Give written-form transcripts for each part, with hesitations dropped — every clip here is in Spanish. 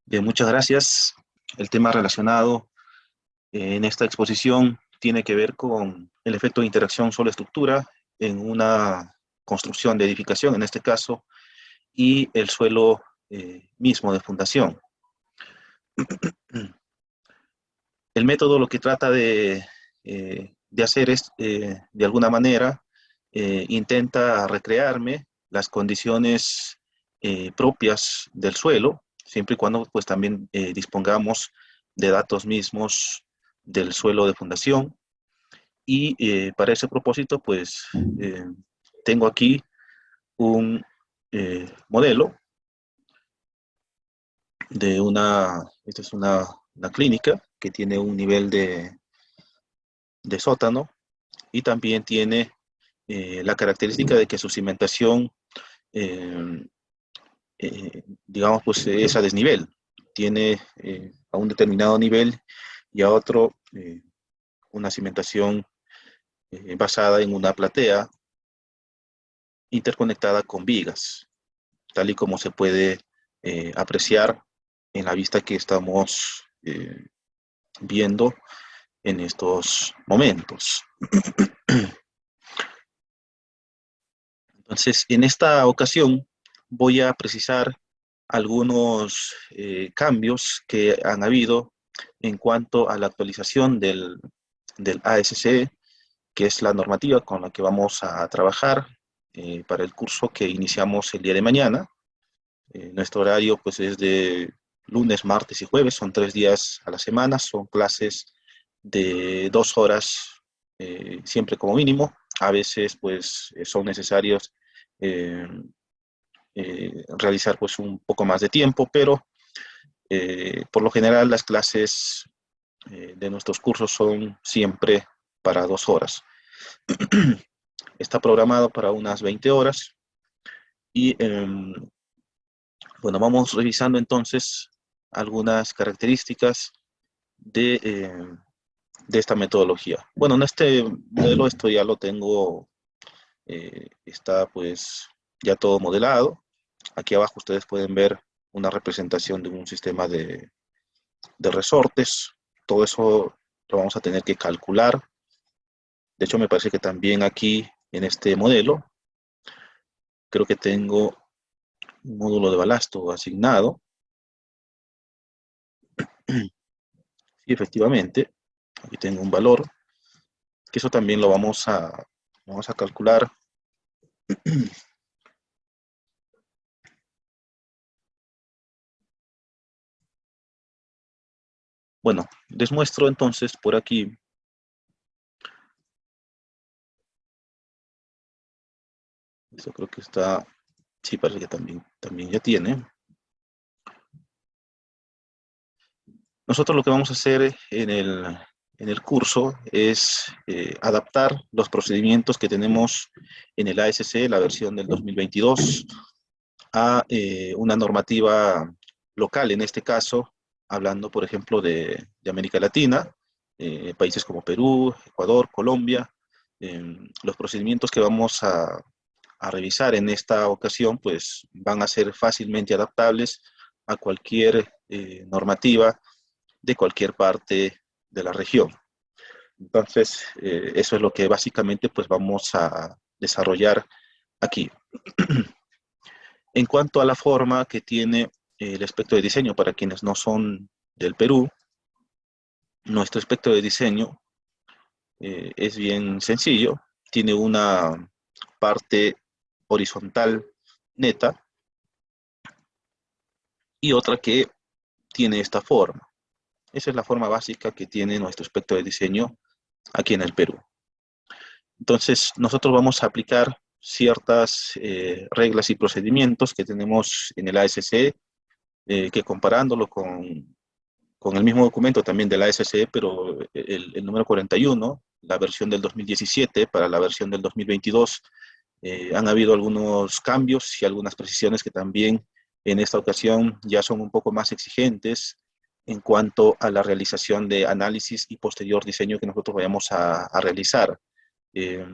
Bien, muchas gracias. El tema relacionado en esta exposición tiene que ver con el efecto de interacción suelo-estructura en una construcción de edificación, en este caso, y el suelo mismo de fundación. El método lo que trata de hacer es, de alguna manera, intenta recrearme las condiciones propias del suelo, siempre y cuando pues también dispongamos de datos mismos del suelo de fundación. Y para ese propósito, pues tengo aquí un modelo de esta es una clínica que tiene un nivel de sótano y también tiene la característica de que su cimentación, eh, digamos, pues es a desnivel. Tiene a un determinado nivel y a otro una cimentación basada en una platea interconectada con vigas, tal y como se puede apreciar en la vista que estamos viendo en estos momentos. Entonces, en esta ocasión voy a precisar algunos cambios que han habido en cuanto a la actualización del ASCE, que es la normativa con la que vamos a trabajar para el curso que iniciamos el día de mañana. Nuestro horario pues es de lunes, martes y jueves, son 3 días a la semana, son clases de 2 horas siempre como mínimo. A veces pues son necesarios eh, realizar pues un poco más de tiempo, pero por lo general las clases de nuestros cursos son siempre para 2 horas. Está programado para unas 20 horas y bueno, vamos revisando entonces algunas características de esta metodología. Bueno, en este modelo esto ya lo tengo, está pues ya todo modelado. Aquí abajo ustedes pueden ver una representación de un sistema de resortes. Todo eso lo vamos a tener que calcular. De hecho, me parece que también aquí en este modelo, creo que tengo un módulo de balasto asignado. Y efectivamente, aquí tengo un valor, que eso también lo vamos a calcular. Bueno, les muestro entonces por aquí. Eso creo que está, sí, parece que también ya tiene. Nosotros lo que vamos a hacer en el curso es adaptar los procedimientos que tenemos en el ASC, la versión del 2022, a una normativa local, en este caso, hablando, por ejemplo, de América Latina, países como Perú, Ecuador, Colombia. Los procedimientos que vamos a revisar en esta ocasión, pues van a ser fácilmente adaptables a cualquier normativa de cualquier parte de la región. Entonces, eso es lo que básicamente pues vamos a desarrollar aquí. En cuanto a la forma que tiene el espectro de diseño para quienes no son del Perú, nuestro espectro de diseño es bien sencillo. Tiene una parte horizontal neta y otra que tiene esta forma. Esa es la forma básica que tiene nuestro espectro de diseño aquí en el Perú. Entonces, nosotros vamos a aplicar ciertas reglas y procedimientos que tenemos en el ASCE, que comparándolo con el mismo documento también del ASCE, pero el número 41, la versión del 2017 para la versión del 2022, han habido algunos cambios y algunas precisiones que también en esta ocasión ya son un poco más exigentes en cuanto a la realización de análisis y posterior diseño que nosotros vayamos a realizar. Eh,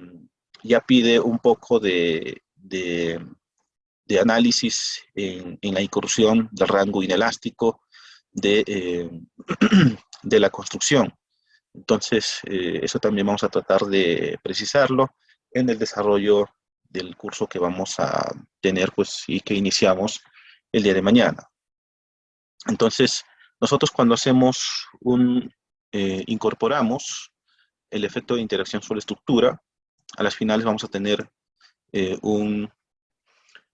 ya pide un poco de análisis en la incursión del rango inelástico, de, de la construcción. Entonces, eso también vamos a tratar de precisarlo en el desarrollo del curso que vamos a tener, pues, y que iniciamos el día de mañana. Entonces, nosotros cuando incorporamos el efecto de interacción sobre estructura, a las finales vamos a tener un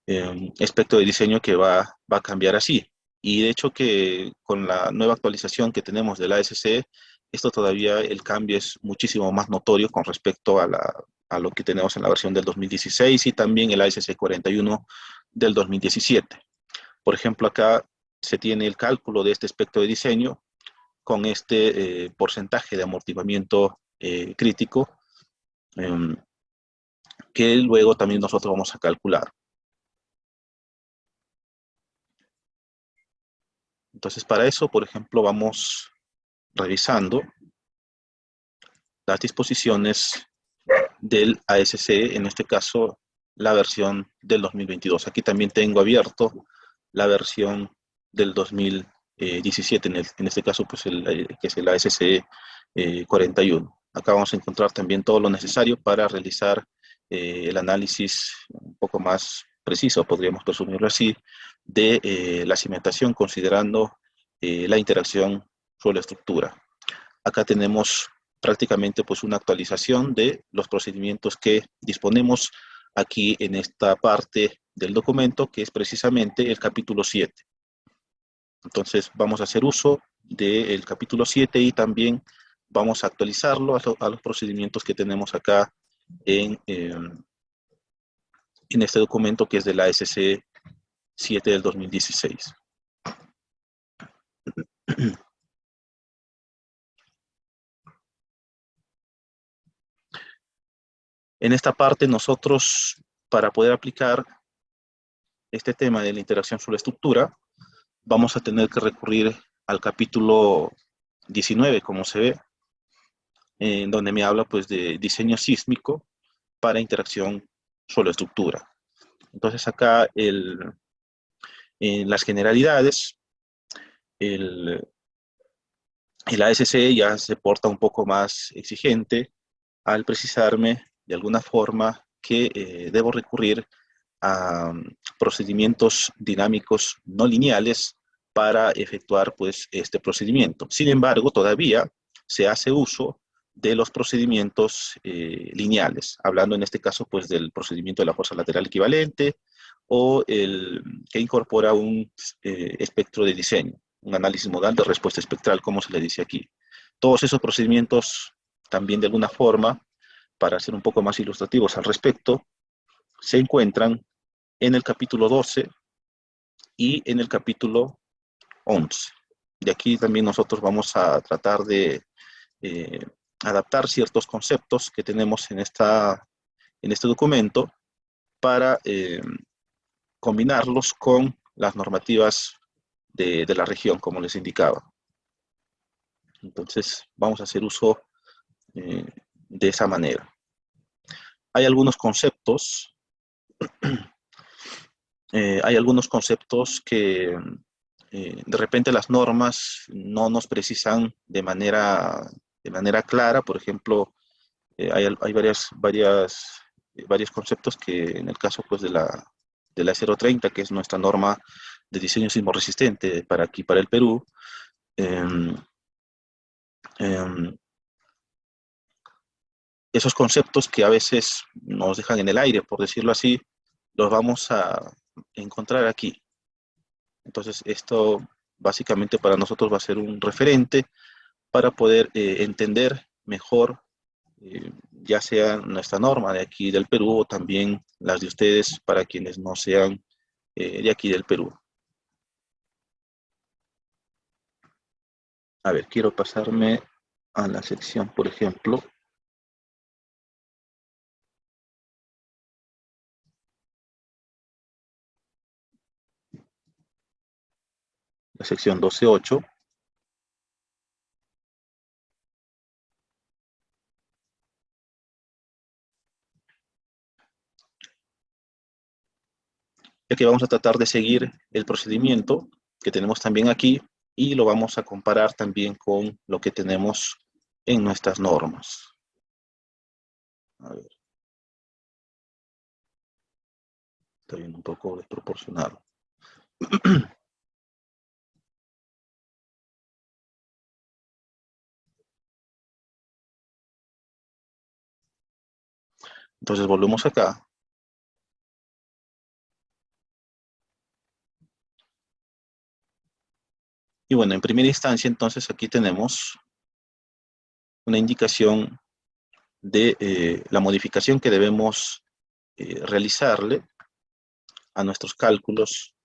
espectro de diseño que va a cambiar así. Y de hecho que con la nueva actualización que tenemos de la ASC, esto todavía el cambio es muchísimo más notorio con respecto a lo que tenemos en la versión del 2016 y también el ASC 41 del 2017. Por ejemplo, acá se tiene el cálculo de este espectro de diseño con este porcentaje de amortiguamiento crítico eh, que luego también nosotros vamos a calcular. Entonces, para eso, por ejemplo, vamos revisando las disposiciones del ASC, en este caso, la versión del 2022. Aquí también tengo abierto la versión del 2017, en este caso, pues, que es el ASC 41. Acá vamos a encontrar también todo lo necesario para realizar el análisis un poco más preciso, podríamos presumirlo así, de la cimentación, considerando la interacción suelo-estructura. Acá tenemos prácticamente pues una actualización de los procedimientos que disponemos aquí en esta parte del documento, que es precisamente el capítulo 7. Entonces vamos a hacer uso del capítulo 7 y también vamos a actualizarlo a los procedimientos que tenemos acá en este documento, que es de la ASC 7 del 2016. En esta parte nosotros, para poder aplicar este tema de la interacción sobre la estructura, vamos a tener que recurrir al capítulo 19, como se ve, en donde me habla pues de diseño sísmico para interacción suelo-estructura. Entonces acá en las generalidades, el, el ASC ya se porta un poco más exigente al precisarme de alguna forma que debo recurrir a procedimientos dinámicos no lineales para efectuar pues este procedimiento. Sin embargo, todavía se hace uso de los procedimientos lineales, hablando en este caso pues del procedimiento de la fuerza lateral equivalente o el que incorpora un espectro de diseño, un análisis modal de respuesta espectral, como se le dice aquí. Todos esos procedimientos también de alguna forma, para ser un poco más ilustrativos al respecto, se encuentran en el capítulo 12 y en el capítulo 11. De aquí también nosotros vamos a tratar de eh, adaptar ciertos conceptos que tenemos en este documento para combinarlos con las normativas de la región, como les indicaba. Entonces, vamos a hacer uso de esa manera. Hay algunos conceptos que de repente las normas no nos precisan de manera clara. Por ejemplo, hay varios conceptos que en el caso pues, de la 030, que es nuestra norma de diseño sismo resistente para aquí, para el Perú, eh, eh, esos conceptos que a veces nos dejan en el aire, por decirlo así, los vamos a encontrar aquí. Entonces, esto básicamente para nosotros va a ser un referente para poder entender mejor, ya sea nuestra norma de aquí del Perú o también las de ustedes para quienes no sean de aquí del Perú. A ver, quiero pasarme a la sección, por ejemplo, la sección 12.8. Ya que vamos a tratar de seguir el procedimiento que tenemos también aquí y lo vamos a comparar también con lo que tenemos en nuestras normas. A ver. Está bien un poco desproporcionado. Entonces volvemos acá. Y bueno, en primera instancia, entonces aquí tenemos una indicación de la modificación que debemos realizarle a nuestros cálculos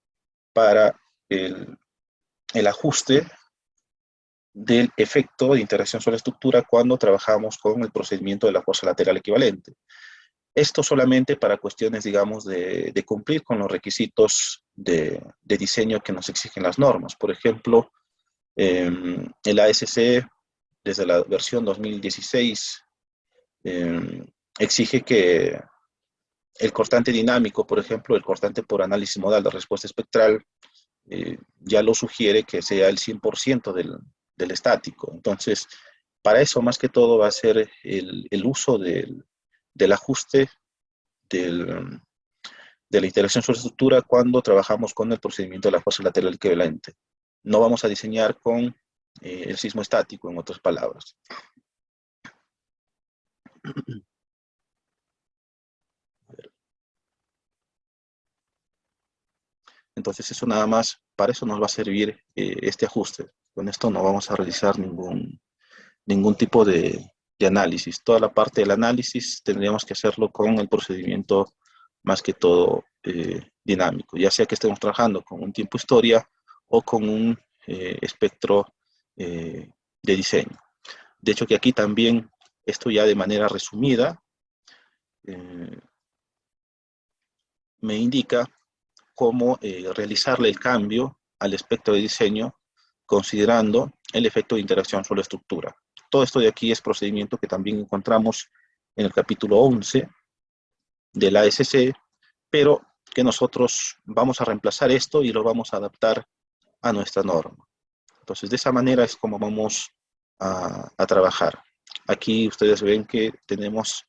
para el ajuste del efecto de interacción sobre la estructura cuando trabajamos con el procedimiento de la fuerza lateral equivalente. Esto solamente para cuestiones, digamos, de cumplir con los requisitos de diseño que nos exigen las normas. Por ejemplo, el ASC, desde la versión 2016, exige que el cortante dinámico, por ejemplo, el cortante por análisis modal de respuesta espectral, ya lo sugiere que sea el 100% del estático. Entonces, para eso más que todo va a ser el uso del ajuste de la interacción sobre estructura cuando trabajamos con el procedimiento de la fuerza lateral equivalente. No vamos a diseñar con el sismo estático, en otras palabras. Entonces eso nada más, para eso nos va a servir este ajuste. Con esto no vamos a realizar ningún tipo de análisis. Toda la parte del análisis tendríamos que hacerlo con el procedimiento más que todo dinámico, ya sea que estemos trabajando con un tiempo historia o con un espectro de diseño. De hecho que aquí también, esto ya de manera resumida, me indica cómo realizarle el cambio al espectro de diseño considerando el efecto de interacción sobre la estructura. Todo esto de aquí es procedimiento que también encontramos en el capítulo 11 del ASC, pero que nosotros vamos a reemplazar esto y lo vamos a adaptar a nuestra norma. Entonces, de esa manera es como vamos a trabajar. Aquí ustedes ven que tenemos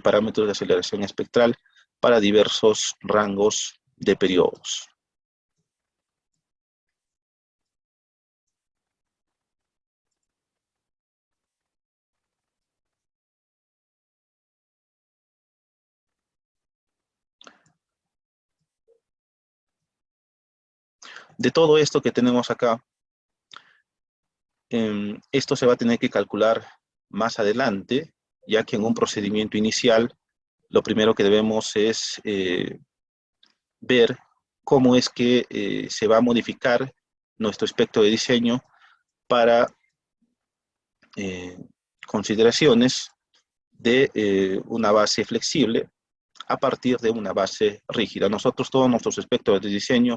parámetros de aceleración espectral para diversos rangos de periodos. De todo esto que tenemos acá, esto se va a tener que calcular más adelante, ya que en un procedimiento inicial, lo primero que debemos es ver cómo es que se va a modificar nuestro espectro de diseño para consideraciones de una base flexible a partir de una base rígida. Nosotros todos nuestros espectros de diseño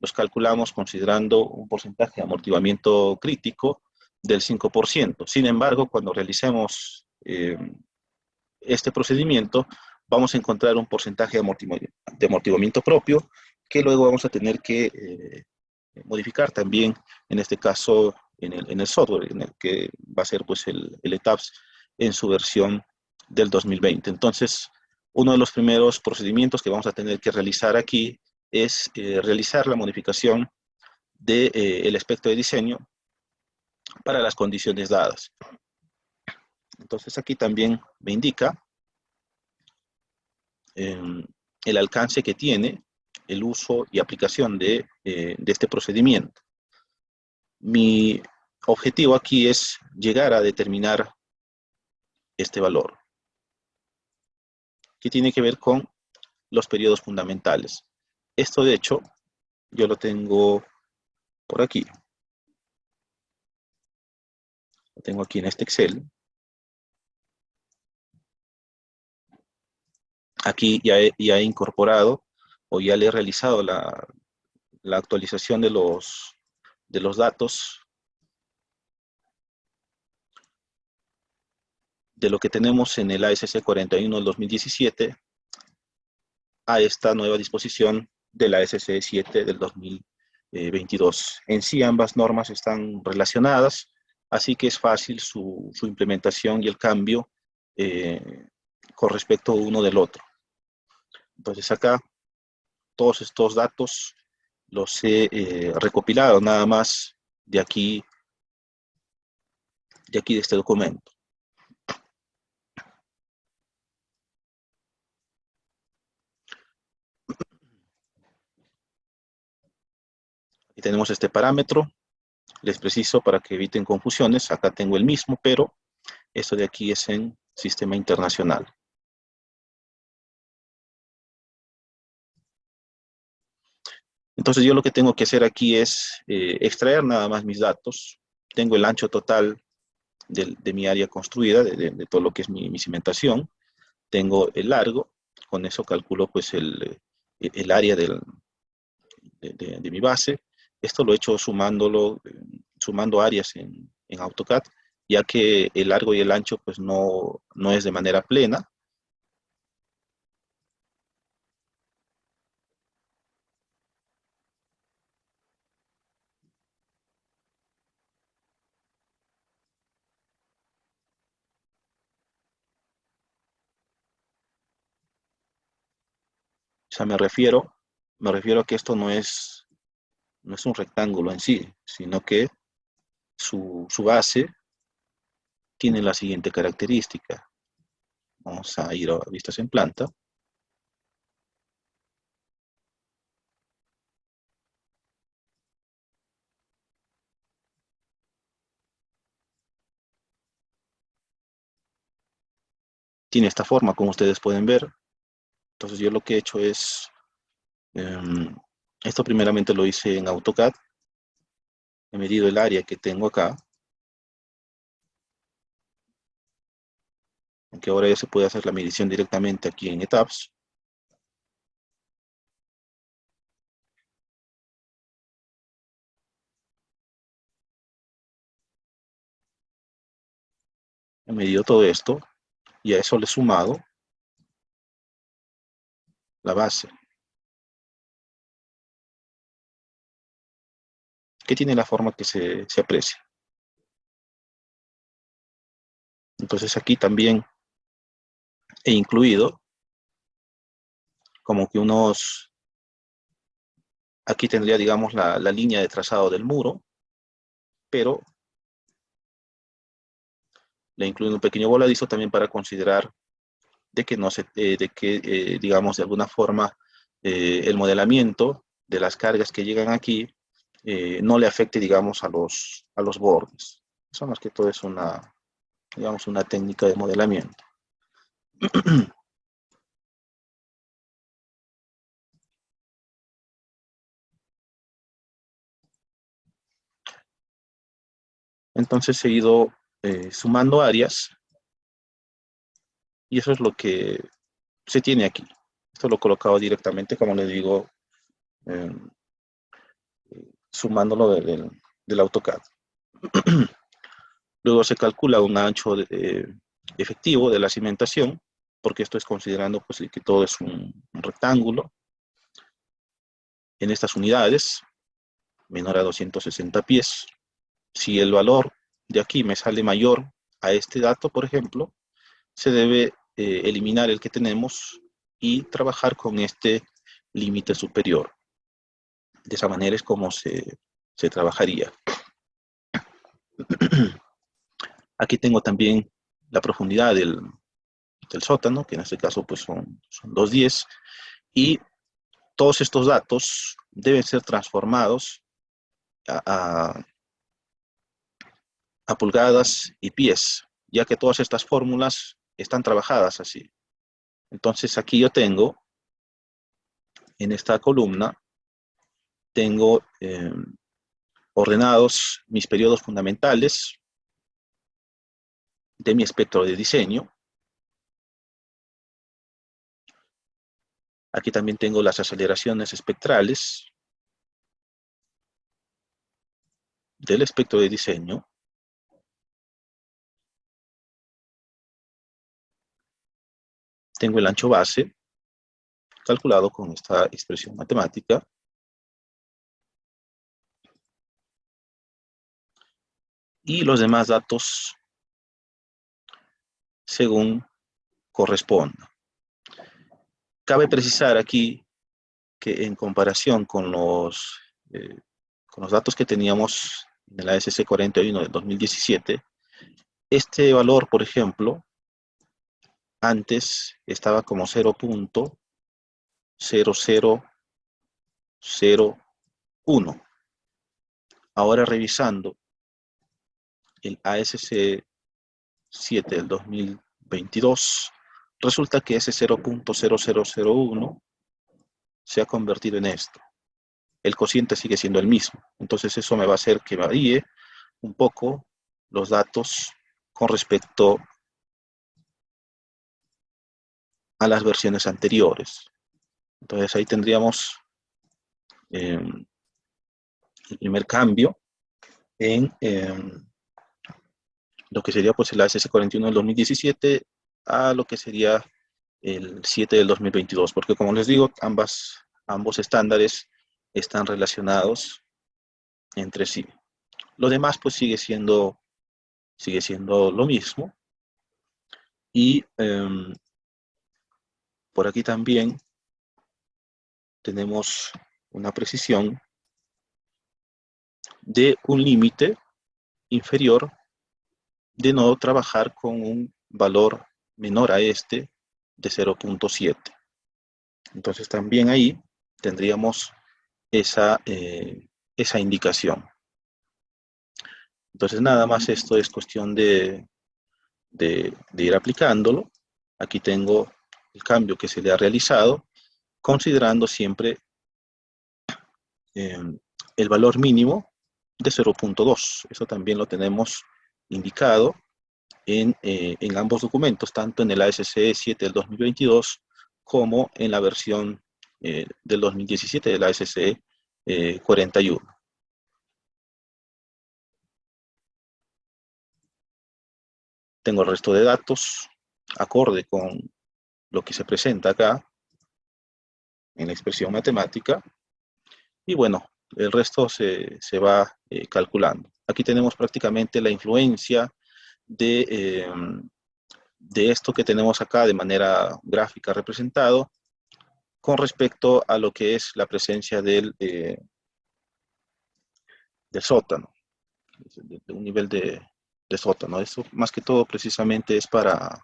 los calculamos considerando un porcentaje de amortiguamiento crítico del 5%. Sin embargo, cuando realicemos este procedimiento, vamos a encontrar un porcentaje de amortiguamiento propio que luego vamos a tener que modificar también, en este caso, en el software, en el que va a ser pues el ETABS en su versión del 2020. Entonces, uno de los primeros procedimientos que vamos a tener que realizar aquí es realizar la modificación del espectro de diseño para las condiciones dadas. Entonces aquí también me indica el alcance que tiene el uso y aplicación de este procedimiento. Mi objetivo aquí es llegar a determinar este valor, que tiene que ver con los periodos fundamentales. Esto, de hecho, yo lo tengo por aquí. Lo tengo aquí en este Excel. Aquí ya he incorporado o ya le he realizado la actualización de los datos de lo que tenemos en el ASC 41 del 2017 a esta nueva disposición del ASC 7 del 2021. 22. En sí, ambas normas están relacionadas, así que es fácil su implementación y el cambio con respecto uno del otro. Entonces acá, todos estos datos los he recopilado nada más de aquí, de este documento. Y tenemos este parámetro. Les preciso para que eviten confusiones. Acá tengo el mismo, pero esto de aquí es en sistema internacional. Entonces yo lo que tengo que hacer aquí es extraer nada más mis datos. Tengo el ancho total de mi área construida, de todo lo que es mi cimentación. Tengo el largo, con eso calculo pues el área de mi base. Esto lo he hecho sumando áreas en AutoCAD, ya que el largo y el ancho pues no es de manera plena. O sea, me refiero a que esto no es un rectángulo en sí, sino que su base tiene la siguiente característica. Vamos a ir a vistas en planta. Tiene esta forma, como ustedes pueden ver. Entonces yo lo que he hecho es, esto primeramente lo hice en AutoCAD. He medido el área que tengo acá, aunque ahora ya se puede hacer la medición directamente aquí en ETABS. He medido todo esto y a eso le he sumado la base, que tiene la forma que se aprecia. Entonces aquí también he incluido como que aquí tendría, digamos, la línea de trazado del muro, pero le he incluido un pequeño voladizo también para considerar de que no se, de que, digamos, de alguna forma, el modelamiento de las cargas que llegan aquí no le afecte, digamos, a los bordes. Eso más que todo es digamos, una técnica de modelamiento. Entonces he ido sumando áreas y eso es lo que se tiene aquí. Esto lo he colocado directamente, como les digo, eh, sumándolo del AutoCAD. Luego se calcula un ancho efectivo de la cimentación, porque esto es considerando pues, que todo es un rectángulo en estas unidades, menor a 260 pies. Si el valor de aquí me sale mayor a este dato, por ejemplo, se debe eliminar el que tenemos y trabajar con este límite superior. De esa manera es como se trabajaría. Aquí tengo también la profundidad del sótano, que en este caso pues son 210, y todos estos datos deben ser transformados a, a, a pulgadas y pies, ya que todas estas fórmulas están trabajadas así. Entonces aquí yo tengo, en esta columna, tengo ordenados mis periodos fundamentales de mi espectro de diseño. Aquí también tengo las aceleraciones espectrales del espectro de diseño. Tengo el ancho base, calculado con esta expresión matemática. y los demás datos según corresponda. Cabe precisar aquí que en comparación con los datos que teníamos en la ASC 41 del 2017, este valor, por ejemplo, antes estaba como 0.0001. Ahora revisando el ASC 7 del 2022, resulta que ese 0.0001 se ha convertido en esto. El cociente sigue siendo el mismo. Entonces eso me va a hacer que varíe un poco los datos con respecto a las versiones anteriores. Entonces ahí tendríamos el primer cambio en lo que sería pues el ASC 41 del 2017 a lo que sería el 7 del 2022, porque como les digo, ambos estándares están relacionados entre sí. Lo demás pues sigue siendo lo mismo. Y por aquí también tenemos una precisión de un límite inferior de no trabajar con un valor menor a este de 0.7. Entonces también ahí tendríamos esa indicación. Entonces nada más esto es cuestión de ir aplicándolo. Aquí tengo el cambio que se le ha realizado, considerando siempre el valor mínimo de 0.2. Eso también lo tenemos indicado en ambos documentos, tanto en el ASC 7 del 2022 como en la versión del 2017 del ASC 41. Tengo el resto de datos acorde con lo que se presenta acá en la expresión matemática. Y bueno, el resto se va calculando. Aquí tenemos prácticamente la influencia de esto que tenemos acá de manera gráfica representado con respecto a lo que es la presencia del sótano, de un nivel de sótano. Eso más que todo precisamente es para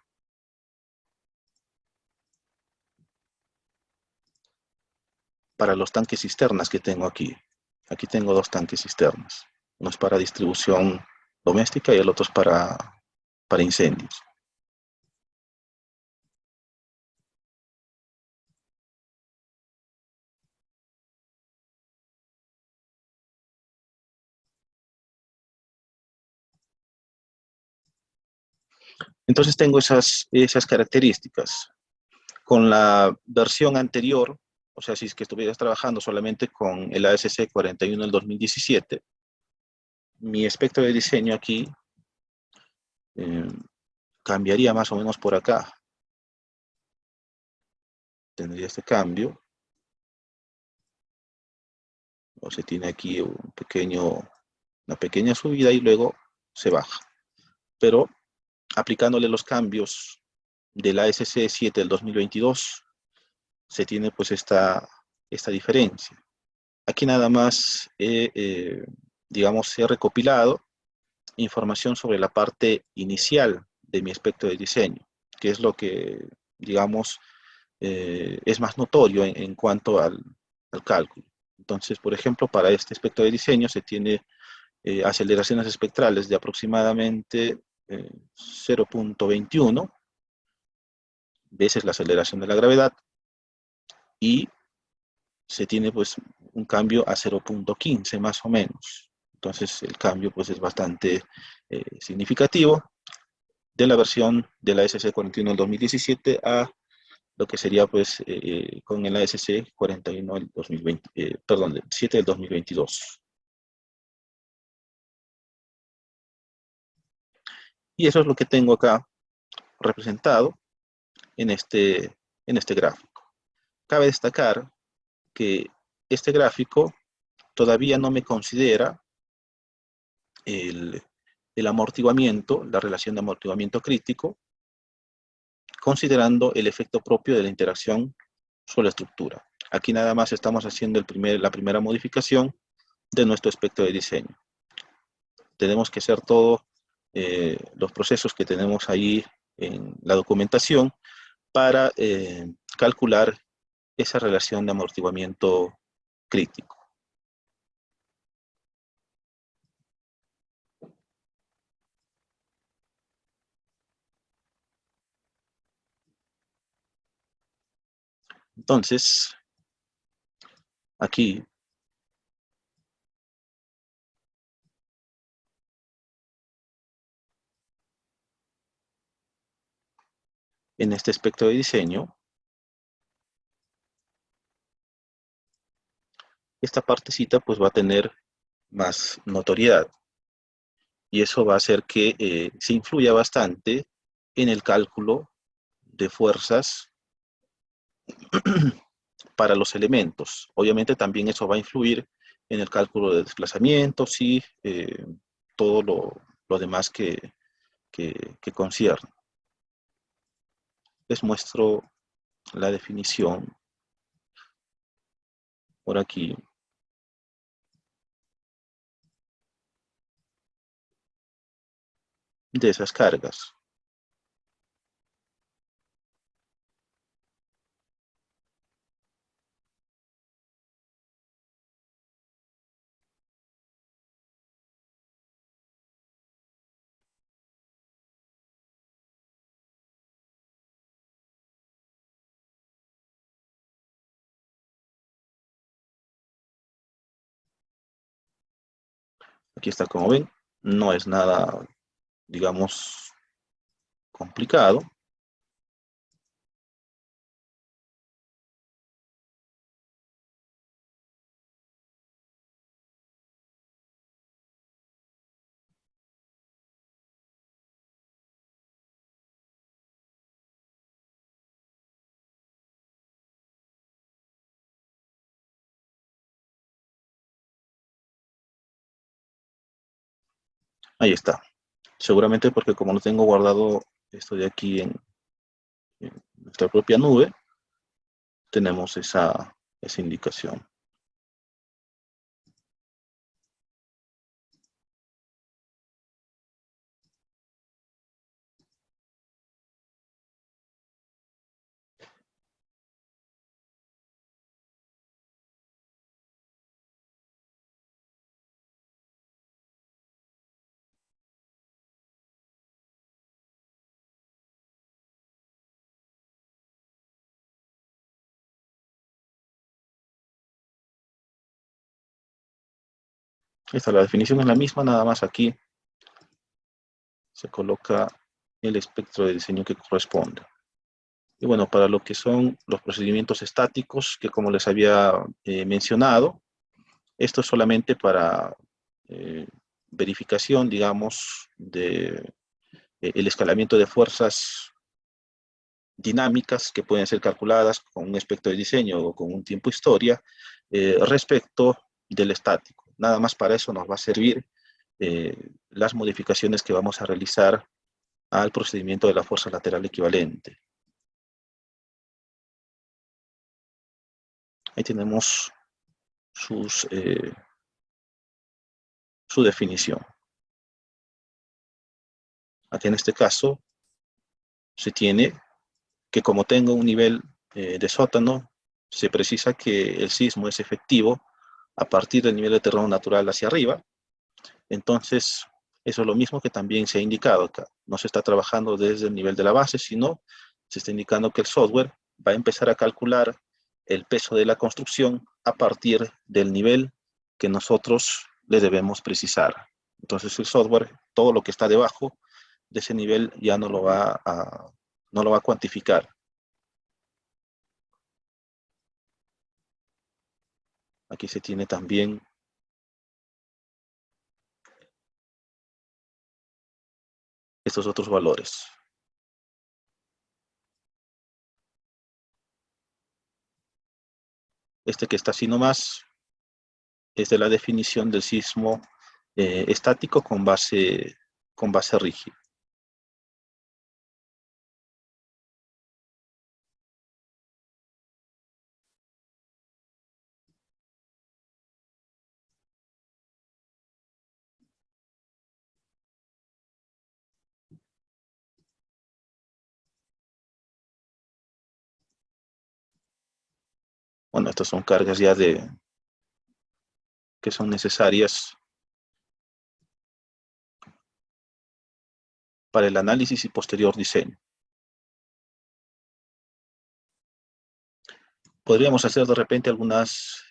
los tanques cisternas que tengo aquí. Aquí tengo dos tanques cisternas. Uno es para distribución doméstica y el otro es para incendios. Entonces tengo esas características. Con la versión anterior, o sea, si es que estuvieras trabajando solamente con el ASC 41 del 2017, mi espectro de diseño aquí eh, cambiaría más o menos por acá. Tendría este cambio. O se tiene aquí una pequeña subida y luego se baja. Pero aplicándole los cambios del ASC 7 del 2022, se tiene pues esta diferencia. Aquí nada más, digamos, he recopilado información sobre la parte inicial de mi aspecto de diseño, que es lo que, digamos, es más notorio en cuanto al cálculo. Entonces, por ejemplo, para este aspecto de diseño se tiene aceleraciones espectrales de aproximadamente 0.21 veces la aceleración de la gravedad y se tiene pues un cambio a 0.15 más o menos. Entonces el cambio pues es bastante significativo de la versión de la SC 41 del 2017 a lo que sería pues con el ASC 41 del 2020, perdón, del 7 del 2022. Y eso es lo que tengo acá representado en este gráfico. Cabe destacar que este gráfico todavía no me considera el el amortiguamiento, la relación de amortiguamiento crítico, considerando el efecto propio de la interacción sobre la estructura. Aquí nada más estamos haciendo la primera modificación de nuestro espectro de diseño. Tenemos que hacer todos los procesos que tenemos ahí en la documentación para calcular esa relación de amortiguamiento crítico. Entonces, aquí en este espectro de diseño, esta partecita pues va a tener más notoriedad y eso va a hacer que se influya bastante en el cálculo de fuerzas para los elementos. Obviamente también eso va a influir en el cálculo de desplazamientos y todo lo demás que concierne. Les muestro la definición por aquí. De esas cargas. Aquí está, como ven, no es nada, digamos, complicado. Ahí está. Seguramente porque como lo tengo guardado, estoy aquí en nuestra propia nube, tenemos esa indicación. Esta, la definición es la misma, nada más aquí se coloca el espectro de diseño que corresponde. Y bueno, para lo que son los procedimientos estáticos, que como les había mencionado, esto es solamente para verificación, digamos, de el escalamiento de fuerzas dinámicas que pueden ser calculadas con un espectro de diseño o con un tiempo historia respecto del estático. Nada más para eso nos va a servir las modificaciones que vamos a realizar al procedimiento de la fuerza lateral equivalente. Ahí tenemos su definición. Aquí en este caso se tiene que como tengo un nivel de sótano, se precisa que el sismo es efectivo a partir del nivel de terreno natural hacia arriba. Entonces, eso es lo mismo que también se ha indicado acá. No se está trabajando desde el nivel de la base, sino se está indicando que el software va a empezar a calcular el peso de la construcción a partir del nivel que nosotros le debemos precisar. Entonces el software, todo lo que está debajo de ese nivel ya no lo va a cuantificar. Aquí se tiene también estos otros valores. Este que está así nomás es de la definición del sismo estático con base con base rígida. Bueno, estas son cargas ya que son necesarias para el análisis y posterior diseño. Podríamos hacer de repente algunas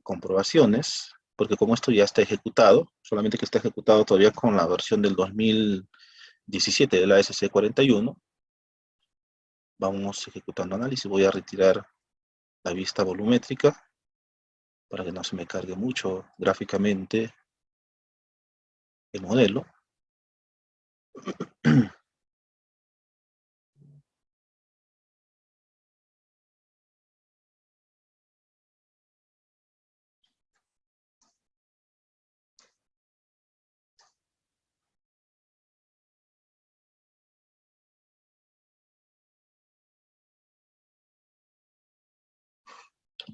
comprobaciones, porque como esto ya está ejecutado, solamente que está ejecutado todavía con la versión del 2017 de la SC41, vamos ejecutando análisis. Voy a retirar la vista volumétrica para que no se me cargue mucho gráficamente el modelo.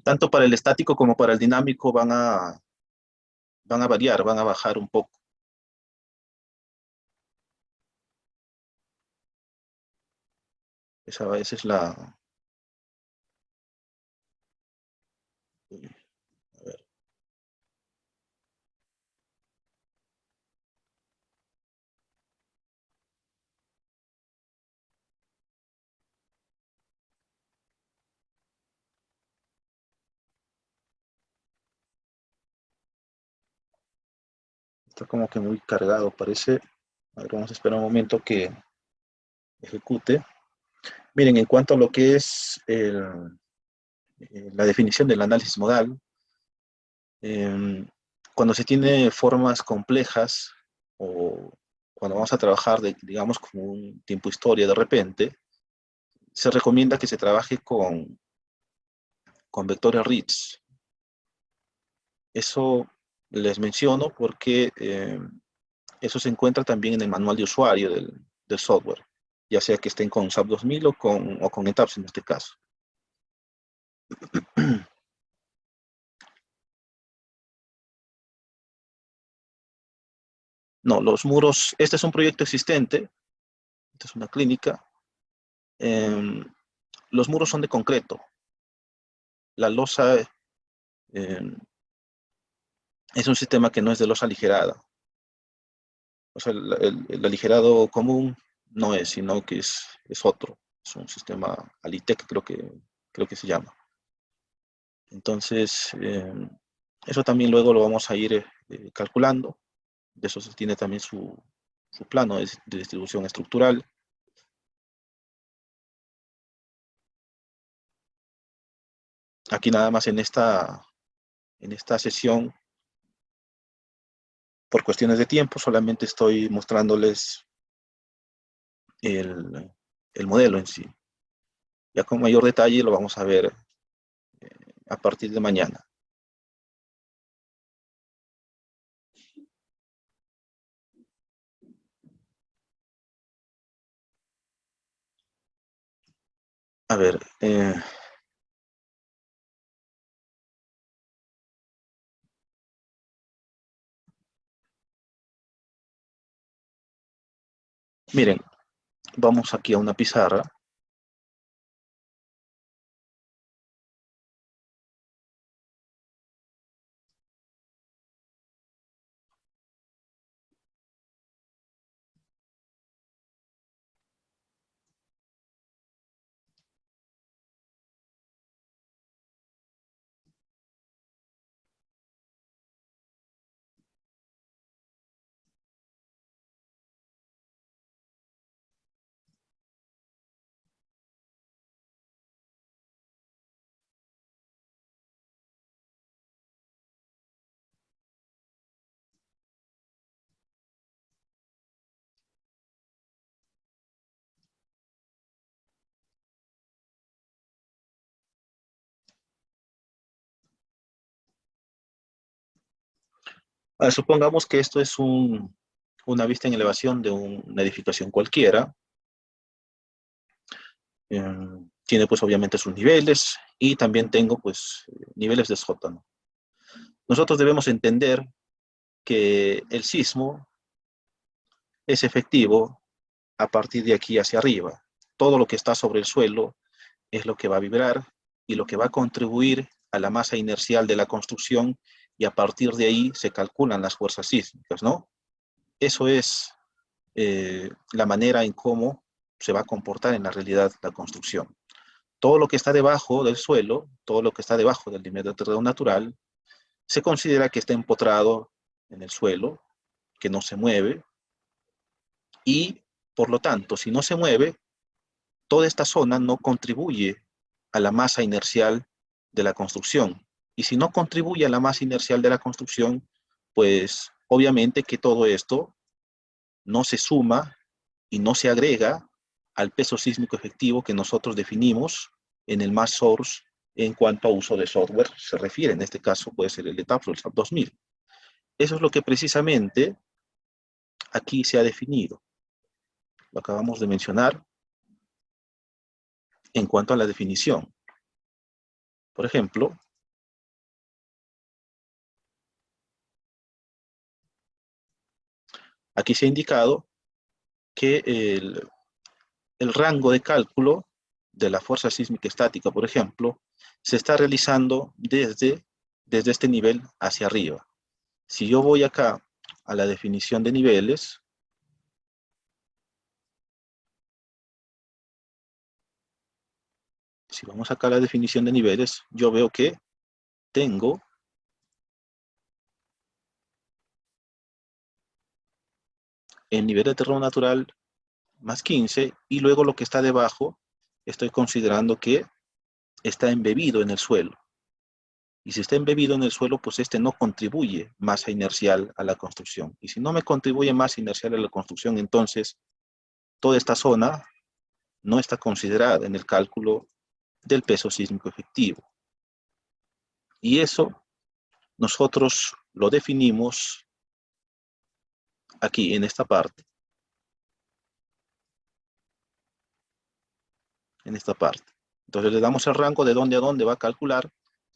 Tanto para el estático como para el dinámico van a variar, van a bajar un poco. Esa es la... A ver, está como que muy cargado, parece. A ver, vamos a esperar un momento que ejecute. Miren, en cuanto a lo que es la definición del análisis modal, eh, cuando se tiene formas complejas o cuando vamos a trabajar, digamos, como un tiempo historia de repente, se recomienda que se trabaje con vectores RITS. Eso les menciono porque eso se encuentra también en el manual de usuario del software, ya sea que estén con SAP 2000 o con ETAPS en este caso. No, los muros, este es un proyecto existente, esta es una clínica. Eh, los muros son de concreto. La losa es un sistema que no es de losa aligerada. O sea, el aligerado común no es, sino que es otro. Es un sistema Alitec, creo que se llama. Entonces, eso también luego lo vamos a ir calculando. De eso se tiene también su plano de distribución estructural. Aquí nada más en esta sesión, por cuestiones de tiempo, solamente estoy mostrándoles el, el modelo en sí. Ya con mayor detalle lo vamos a ver a partir de mañana. A ver, miren, vamos aquí a una pizarra. Supongamos que esto es un una vista en elevación de una edificación cualquiera. Tiene pues obviamente sus niveles y también tengo pues niveles de sótano. Nosotros debemos entender que el sismo es efectivo a partir de aquí hacia arriba. Todo lo que está sobre el suelo es lo que va a vibrar y lo que va a contribuir a la masa inercial de la construcción, y a partir de ahí se calculan las fuerzas sísmicas, ¿no? Eso es la manera en cómo se va a comportar en la realidad la construcción. Todo lo que está debajo del suelo, todo lo que está debajo del nivel de terreno natural, se considera que está empotrado en el suelo, que no se mueve, y por lo tanto, si no se mueve, toda esta zona no contribuye a la masa inercial de la construcción. Y si no contribuye a la masa inercial de la construcción, pues obviamente que todo esto no se suma y no se agrega al peso sísmico efectivo que nosotros definimos en el mass source en cuanto a uso de software se refiere. En este caso puede ser el ETAP o el SAP 2000. Eso es lo que precisamente aquí se ha definido. Lo acabamos de mencionar en cuanto a la definición. Por ejemplo, aquí se ha indicado que el rango de cálculo de la fuerza sísmica estática, por ejemplo, se está realizando desde este nivel hacia arriba. Si yo voy acá a la definición de niveles, si vamos acá a la definición de niveles, yo veo que tengo el nivel de terreno natural más 15, y luego lo que está debajo, estoy considerando que está embebido en el suelo. Y si está embebido en el suelo, pues este no contribuye masa inercial a la construcción. Y si no me contribuye masa inercial a la construcción, entonces toda esta zona no está considerada en el cálculo del peso sísmico efectivo. Y eso nosotros lo definimos aquí, en esta parte. En esta parte. Entonces le damos el rango de dónde a dónde va a calcular,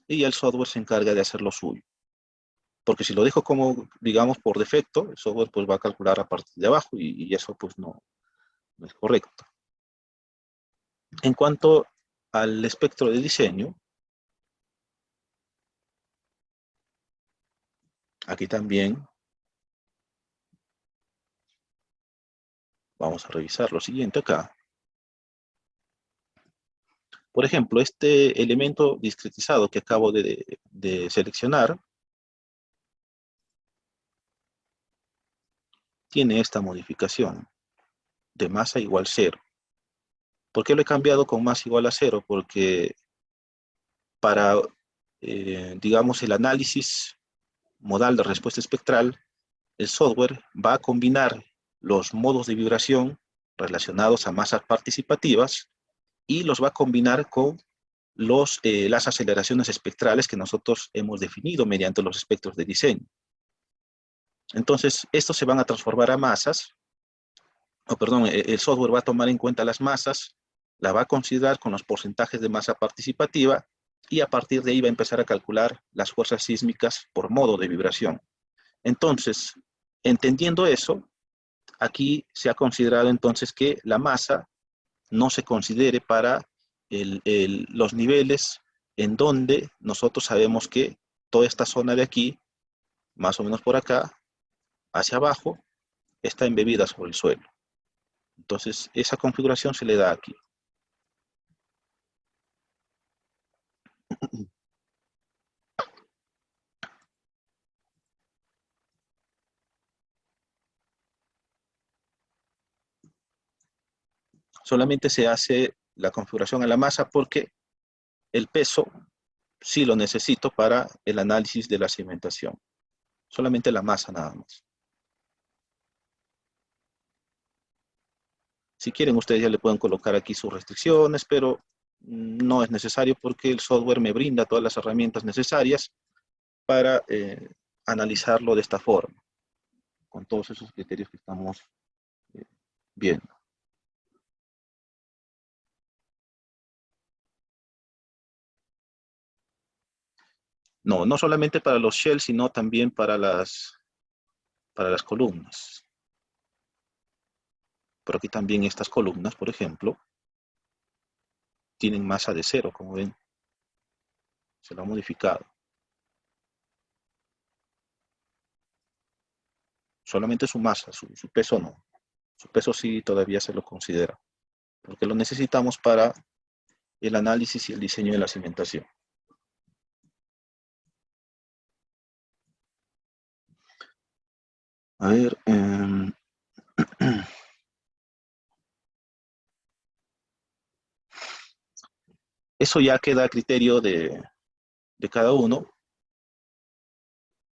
y el software se encarga de hacer lo suyo. Porque si lo dejo como, digamos, por defecto, el software pues va a calcular a partir de abajo, y eso pues no es correcto. En cuanto al espectro de diseño, aquí también vamos a revisar lo siguiente acá. Por ejemplo, este elemento discretizado que acabo de seleccionar tiene esta modificación de masa igual 0. ¿Por qué lo he cambiado con masa igual a 0? Porque para, digamos, el análisis modal de respuesta espectral, el software va a combinar los modos de vibración relacionados a masas participativas y los va a combinar con las aceleraciones espectrales que nosotros hemos definido mediante los espectros de diseño. Entonces, estos se van a transformar a masas, el software va a tomar en cuenta las masas, la va a considerar con los porcentajes de masa participativa, y a partir de ahí va a empezar a calcular las fuerzas sísmicas por modo de vibración. Entonces, entendiendo eso, aquí se ha considerado entonces que la masa no se considere para los niveles en donde nosotros sabemos que toda esta zona de aquí, más o menos por acá, hacia abajo, está embebida sobre el suelo. Entonces, esa configuración se le da aquí. Solamente se hace la configuración a la masa porque el peso sí lo necesito para el análisis de la cimentación. Solamente la masa nada más. Si quieren, ustedes ya le pueden colocar aquí sus restricciones, pero no es necesario porque el software me brinda todas las herramientas necesarias para analizarlo de esta forma, con todos esos criterios que estamos viendo. No, no solamente para los shells, sino también para las columnas. Pero aquí también estas columnas, por ejemplo, tienen masa de 0, como ven. Se lo ha modificado. Solamente su masa, su peso no. Su peso sí todavía se lo considera, porque lo necesitamos para el análisis y el diseño de la cimentación. A ver, eso ya queda a criterio de cada uno.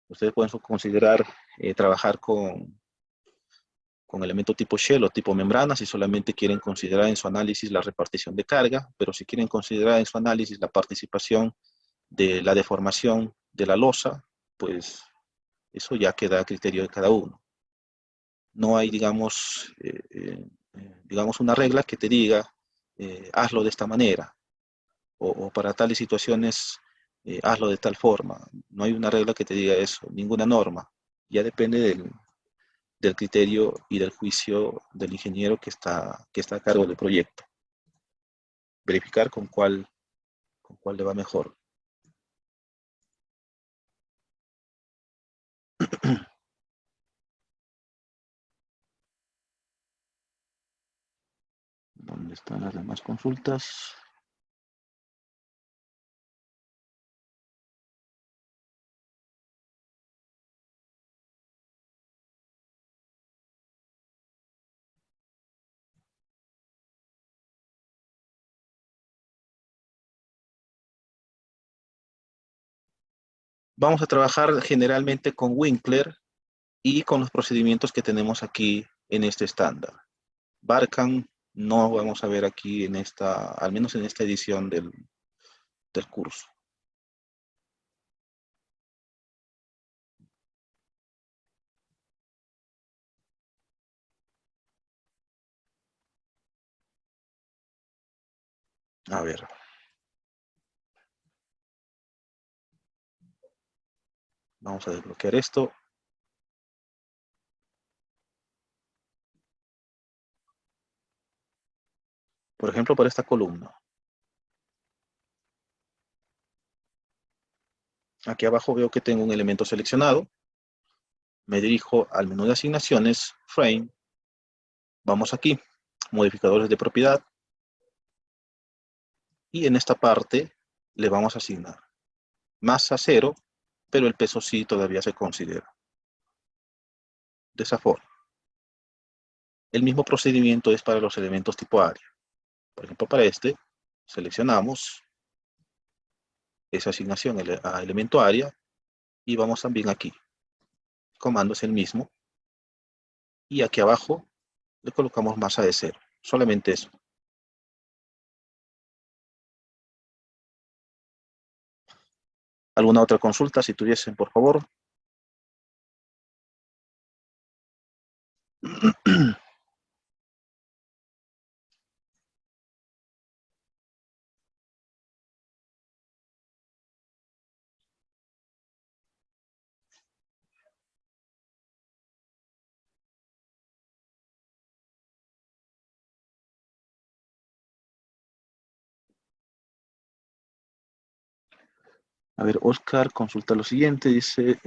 Ustedes pueden considerar trabajar con elemento tipo shell o tipo membrana si solamente quieren considerar en su análisis la repartición de carga, pero si quieren considerar en su análisis la participación de la deformación de la losa, pues eso ya queda a criterio de cada uno. No hay, digamos una regla que te diga, hazlo de esta manera, o para tales situaciones, hazlo de tal forma. No hay una regla que te diga eso, ninguna norma. Ya depende del criterio y del juicio del ingeniero que está a cargo del proyecto. Verificar con cuál le va mejor. ¿Dónde están las demás consultas? Vamos a trabajar generalmente con Winkler y con los procedimientos que tenemos aquí en este estándar. Barkham no vamos a ver aquí en esta, al menos en esta edición del curso. A ver. Vamos a desbloquear esto. Por ejemplo, para esta columna. Aquí abajo veo que tengo un elemento seleccionado. Me dirijo al menú de asignaciones, Frame. Vamos aquí, modificadores de propiedad. Y en esta parte le vamos a asignar masa 0, pero el peso sí todavía se considera. De esa forma. El mismo procedimiento es para los elementos tipo área. Por ejemplo, para este, seleccionamos esa asignación a elemento área y vamos también aquí. El comando es el mismo. Y aquí abajo le colocamos masa de 0. Solamente eso. ¿Alguna otra consulta, si tuviesen, por favor? A ver, Oscar consulta lo siguiente, dice,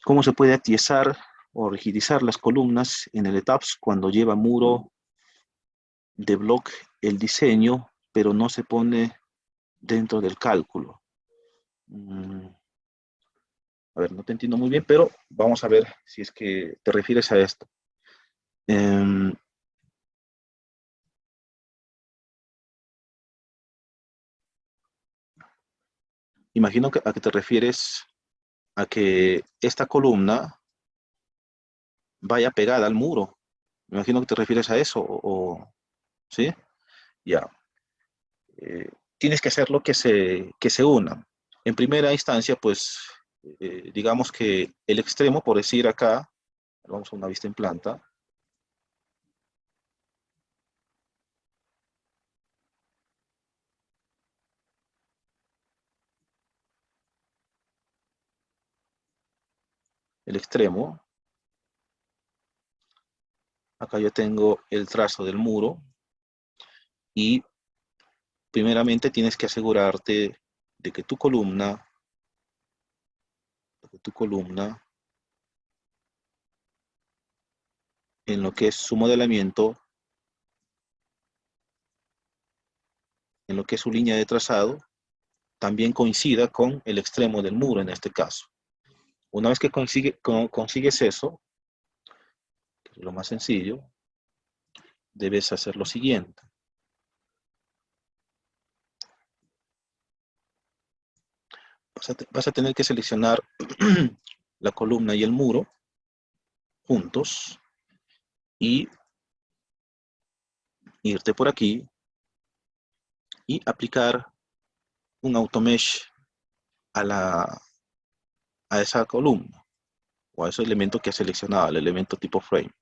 ¿cómo se puede atiesar o rigidizar las columnas en el ETAPS cuando lleva muro de bloque el diseño, pero no se pone dentro del cálculo? A ver, no te entiendo muy bien, pero vamos a ver si es que te refieres a esto. Imagino a que te refieres a que esta columna vaya pegada al muro. Me imagino que te refieres a eso, ¿sí? Ya. Tienes que hacerlo que se una. En primera instancia, pues, digamos que el extremo, por decir acá, vamos a una vista en planta, el extremo, acá yo tengo el trazo del muro y primeramente tienes que asegurarte de que tu columna, en lo que es su modelamiento, en lo que es su línea de trazado, también coincida con el extremo del muro en este caso. Una vez que consigues eso, que es lo más sencillo, debes hacer lo siguiente. Vas a tener que seleccionar la columna y el muro juntos y irte por aquí y aplicar un automesh a esa columna o a ese elemento que has seleccionado, el elemento tipo frame.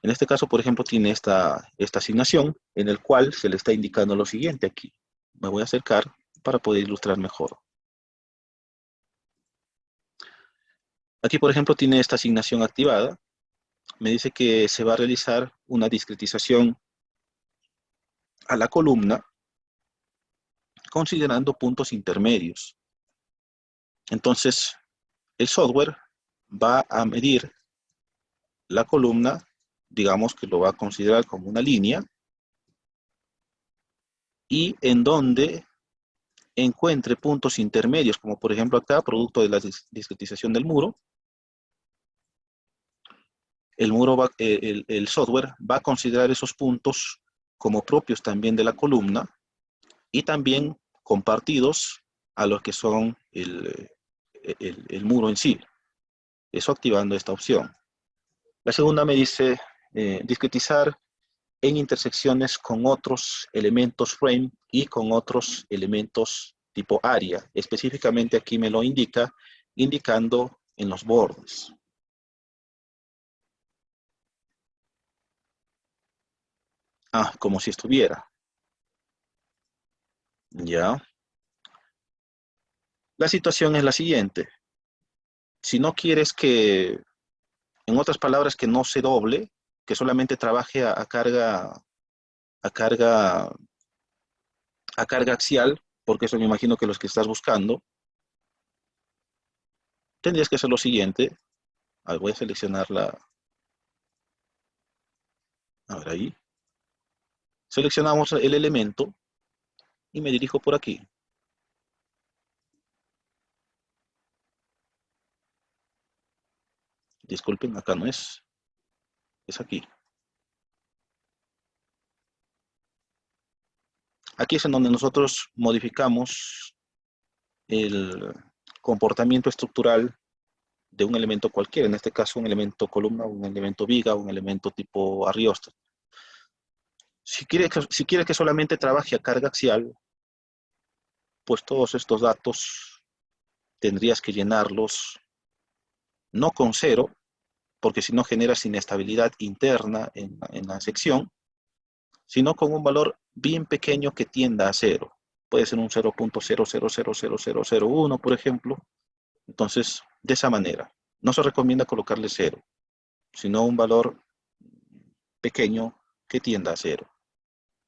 En este caso, por ejemplo, tiene esta asignación en el cual se le está indicando lo siguiente aquí. Me voy a acercar para poder ilustrar mejor. Aquí, por ejemplo, tiene esta asignación activada. Me dice que se va a realizar una discretización a la columna considerando puntos intermedios. Entonces, el software va a medir la columna, digamos que lo va a considerar como una línea, y en donde encuentre puntos intermedios, como por ejemplo acá, producto de la discretización del muro, el software va a considerar esos puntos como propios también de la columna y también compartidos a los que son el muro en sí. Eso activando esta opción. La segunda me dice discretizar en intersecciones con otros elementos frame y con otros elementos tipo área. Específicamente aquí me lo indica, indicando en los bordes. Ah, como si estuviera. Ya. La situación es la siguiente. Si no quieres que, en otras palabras, que no se doble, que solamente trabaje a carga, a carga axial, porque eso me imagino que los que estás buscando, tendrías que hacer lo siguiente. A ver, voy a seleccionar a ver ahí. Seleccionamos el elemento y me dirijo por aquí. Disculpen, acá no es, es aquí. Aquí es en donde nosotros modificamos el comportamiento estructural de un elemento cualquiera, en este caso un elemento columna, un elemento viga, un elemento tipo Ariosto. Si quiere que solamente trabaje a carga axial, pues todos estos datos tendrías que llenarlos no con cero, porque si no generas inestabilidad interna en la sección, sino con un valor bien pequeño que tienda a cero. Puede ser un 0.00000001, por ejemplo. Entonces, de esa manera. No se recomienda colocarle cero, sino un valor pequeño que tienda a cero.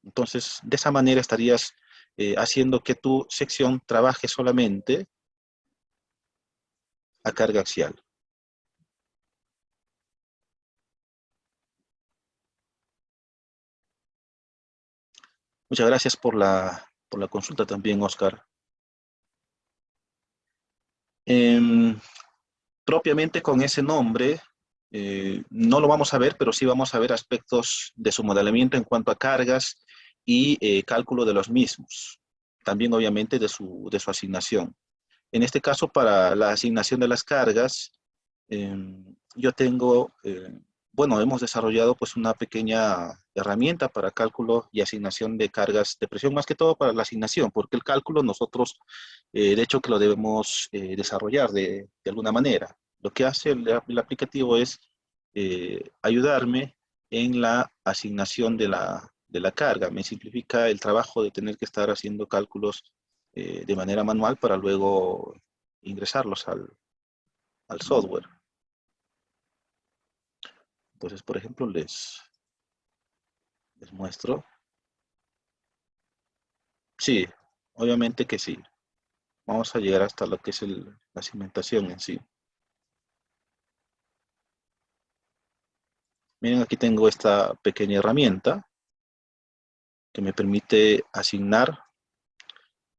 Entonces, de esa manera estarías haciendo que tu sección trabaje solamente a carga axial. Muchas gracias por la consulta también, Oscar. Em, Propiamente con ese nombre, no lo vamos a ver, pero sí vamos a ver aspectos de su modelamiento en cuanto a cargas y cálculo de los mismos. También, obviamente, de su asignación. En este caso, para la asignación de las cargas, yo tengo bueno, hemos desarrollado pues una pequeña herramienta para cálculo y asignación de cargas de presión, más que todo para la asignación, porque el cálculo nosotros, de hecho, que lo debemos desarrollar de alguna manera. Lo que hace el aplicativo es ayudarme en la asignación de la carga. Me simplifica el trabajo de tener que estar haciendo cálculos de manera manual para luego ingresarlos al software. Entonces, por ejemplo, les muestro. Sí, obviamente que sí. Vamos a llegar hasta lo que es la cimentación en sí. Miren, aquí tengo esta pequeña herramienta que me permite asignar.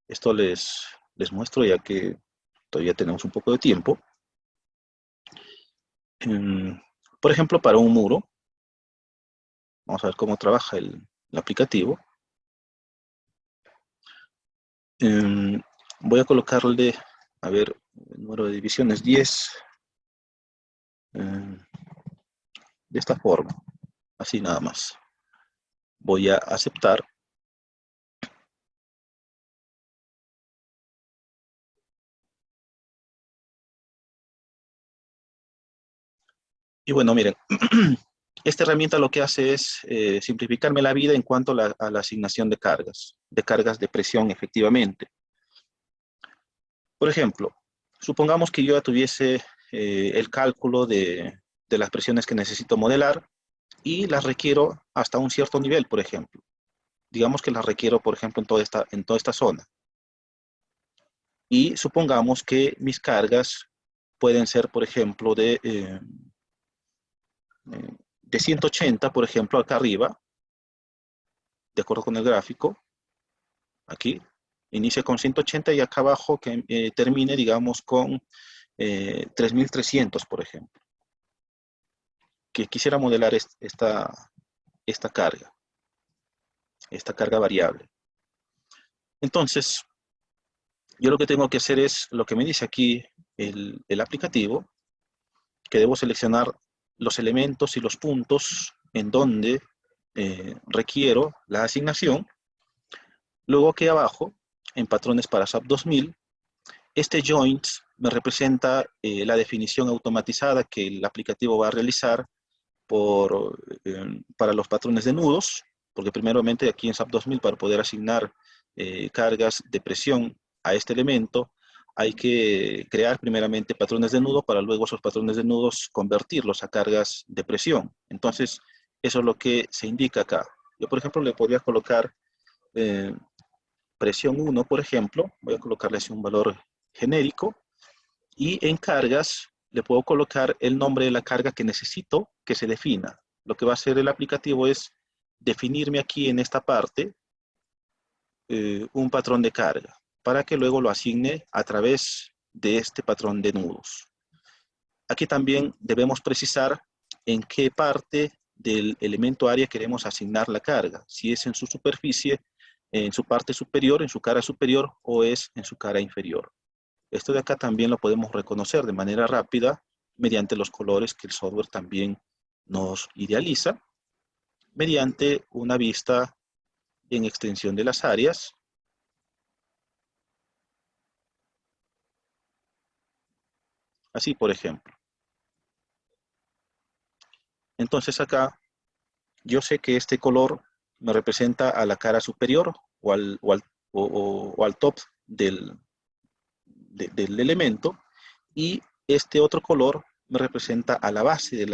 Esto les muestro ya que todavía tenemos un poco de tiempo. Por ejemplo, para un muro, vamos a ver cómo trabaja el aplicativo. Voy a colocarle, a ver, el número de divisiones 10, de esta forma, así nada más. Voy a aceptar. Y bueno, miren, esta herramienta lo que hace es simplificarme la vida en cuanto a la asignación de cargas de presión efectivamente. Por ejemplo, supongamos que yo ya tuviese el cálculo de las presiones que necesito modelar y las requiero hasta un cierto nivel, por ejemplo. Digamos que las requiero, por ejemplo, en toda esta zona. Y supongamos que mis cargas pueden ser, por ejemplo, de 180, por ejemplo, acá arriba, de acuerdo con el gráfico, aquí, inicia con 180 y acá abajo que termine, digamos, con 3300, por ejemplo. Que quisiera modelar esta carga variable. Entonces, yo lo que tengo que hacer es lo que me dice aquí el aplicativo, que debo seleccionar los elementos y los puntos en donde requiero la asignación. Luego aquí abajo, en patrones para SAP 2000, este joins me representa la definición automatizada que el aplicativo va a realizar para los patrones de nudos, porque primeramente aquí en SAP 2000 para poder asignar cargas de presión a este elemento, hay que crear primeramente patrones de nudo para luego esos patrones de nudos convertirlos a cargas de presión. Entonces, eso es lo que se indica acá. Yo, por ejemplo, le podría colocar eh, presión 1, por ejemplo, voy a colocarle así un valor genérico, y en cargas le puedo colocar el nombre de la carga que necesito que se defina. Lo que va a hacer el aplicativo es definirme aquí en esta parte un patrón de carga para que luego lo asigne a través de este patrón de nudos. Aquí también debemos precisar en qué parte del elemento área queremos asignar la carga, si es en su superficie, en su parte superior, en su cara superior o es en su cara inferior. Esto de acá también lo podemos reconocer de manera rápida mediante los colores que el software también nos idealiza, mediante una vista en extensión de las áreas. Así, por ejemplo. Entonces acá yo sé que este color me representa a la cara superior o al top del elemento, y este otro color me representa a la base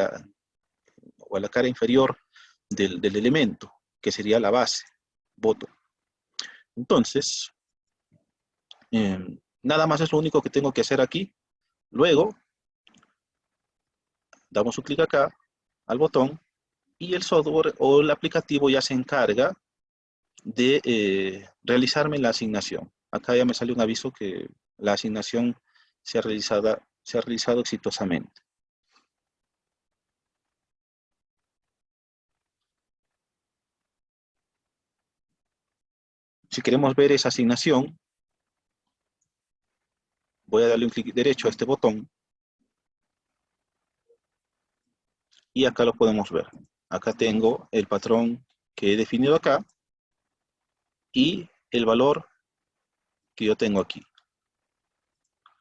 o a la cara inferior del elemento, que sería la base, bottom. Entonces, nada más es lo único que tengo que hacer aquí. Luego, damos un clic acá al botón y el software o el aplicativo ya se encarga de realizarme la asignación. Acá ya me sale un aviso que la asignación se ha realizado exitosamente. Si queremos ver esa asignación, voy a darle un clic derecho a este botón Y acá lo podemos ver. Acá tengo el patrón que he definido acá y el valor que yo tengo aquí.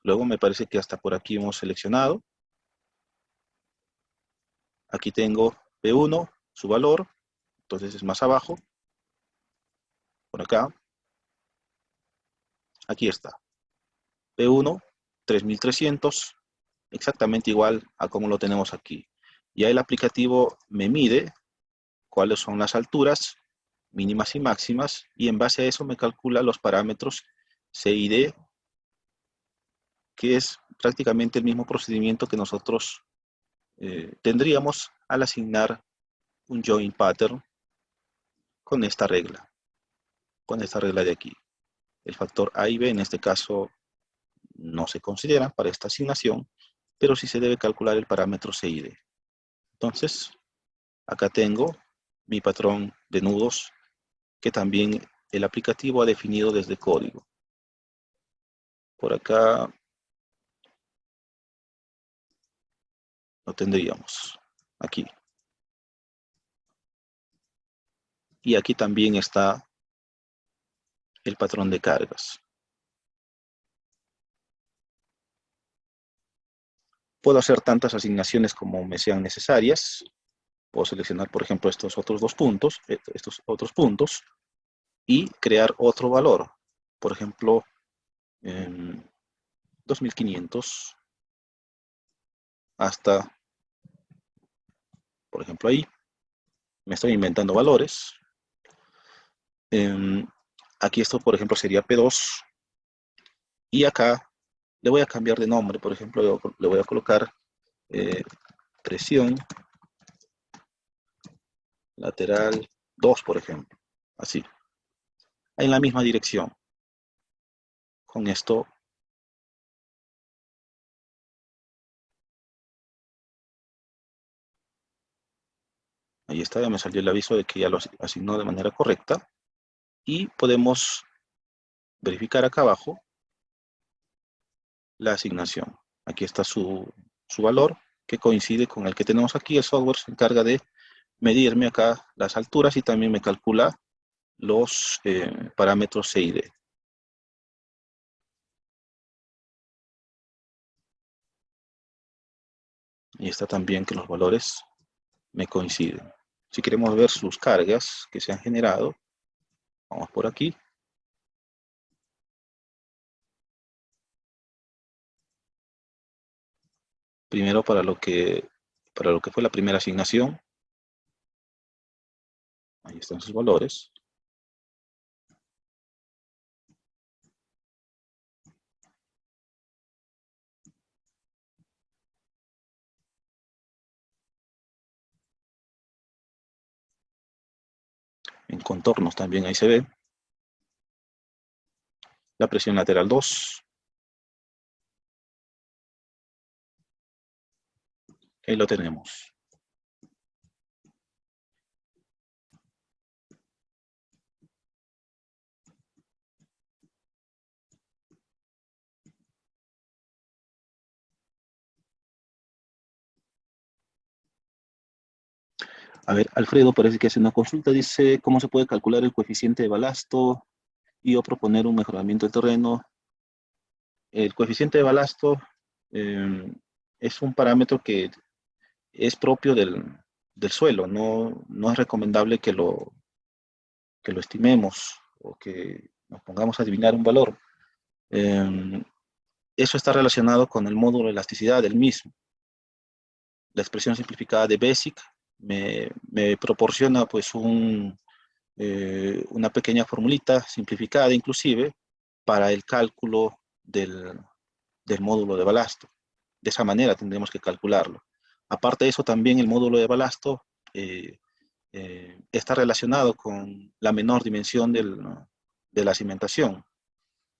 Luego me parece que hasta por aquí hemos seleccionado. Aquí tengo P1, su valor, entonces es más abajo. Por acá. Aquí está. P1, 3300, exactamente igual a como lo tenemos aquí. Ya el aplicativo me mide cuáles son las alturas mínimas y máximas, y en base a eso me calcula los parámetros C y D, que es prácticamente el mismo procedimiento que nosotros tendríamos al asignar un join pattern con esta regla de aquí. El factor A y B en este caso no se considera para esta asignación, pero sí se debe calcular el parámetro C y D. Entonces, acá tengo mi patrón de nudos que también el aplicativo ha definido desde código. Por acá lo tendríamos, aquí. Y aquí también está el patrón de cargas. Puedo hacer tantas asignaciones como me sean necesarias. Puedo seleccionar, por ejemplo, estos otros puntos, y crear otro valor. Por ejemplo, 2500 hasta, por ejemplo, ahí. Me estoy inventando valores. Aquí esto, por ejemplo, sería P2. Y acá le voy a cambiar de nombre. Por ejemplo, le voy a colocar presión lateral 2, por ejemplo. Así. En la misma dirección. Con esto ahí está, ya me salió el aviso de que ya lo asignó de manera correcta. Y podemos verificar acá abajo la asignación. Aquí está su valor, que coincide con el que tenemos aquí. El software se encarga de medirme acá las alturas y también me calcula los parámetros C y D. Y está también que los valores me coinciden. Si queremos ver sus cargas que se han generado, vamos por aquí. Primero para lo que fue la primera asignación. Ahí están sus valores. En contornos también ahí se ve. La presión lateral 2. Ahí lo tenemos. A ver, Alfredo parece que hace una consulta. Dice, ¿cómo se puede calcular el coeficiente de balasto y o proponer un mejoramiento del terreno? El coeficiente de balasto es un parámetro que es propio del suelo. No es recomendable que lo estimemos o que nos pongamos a adivinar un valor. Eso está relacionado con el módulo de elasticidad del mismo. La expresión simplificada de BASIC me proporciona pues una pequeña formulita simplificada inclusive para el cálculo del módulo de balasto. De esa manera tendremos que calcularlo. Aparte de eso, también el módulo de balasto está relacionado con la menor dimensión de la cimentación.